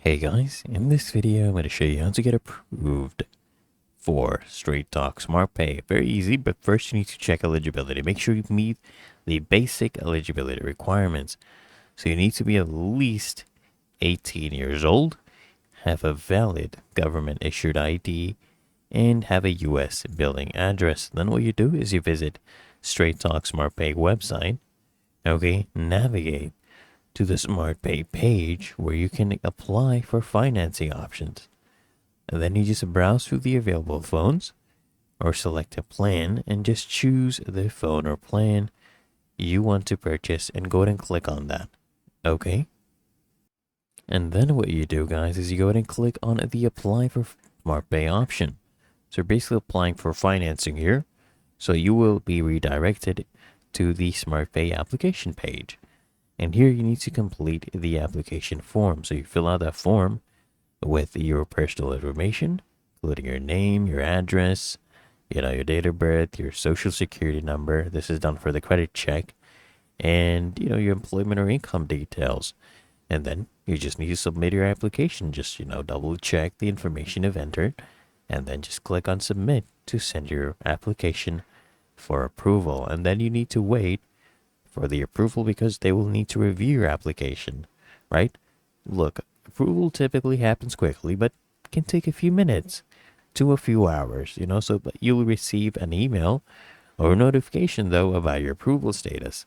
Hey guys, in this video I'm going to show you how to get approved for Straight Talk Smartpay. Very easy, but first you need to check eligibility. Make sure you meet the basic eligibility requirements. So you need to be at least 18 years old, have a valid government issued ID, and have a US billing address. Then what you do is you visit Straight Talk Smartpay website. Okay, navigate to the Smartpay page where you can apply for financing options. And then you just browse through the available phones or select a plan and just choose the phone or plan you want to purchase and go ahead and click on that. Okay? And then what you do, guys, is you go ahead and click on the apply for Smartpay option. So you're basically applying for financing here. So you will be redirected to the Smartpay application page. And here you need to complete the application form. So you fill out that form with your personal information, including your name, your address, your date of birth, your social security number. This is done for the credit check, and your employment or income details. And then you just need to submit your application. Just double check the information you've entered, and then just click on submit to send your application for approval. And then you need to wait for the approval because they will need to review your application, right? Look, approval typically happens quickly, but can take a few minutes to a few hours, but you'll receive an email or a notification though about your approval status.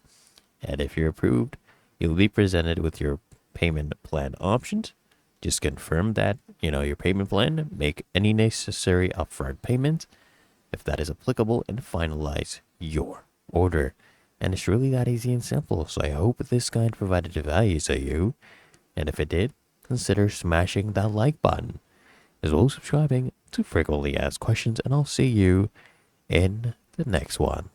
And if you're approved, you'll be presented with your payment plan options. Just confirm that, your payment plan, make any necessary upfront payments if that is applicable, and finalize your order. And it's really that easy and simple. So I hope this guide provided value to you. And if it did, consider smashing that like button, as well as subscribing to frequently asked questions. And I'll see you in the next one.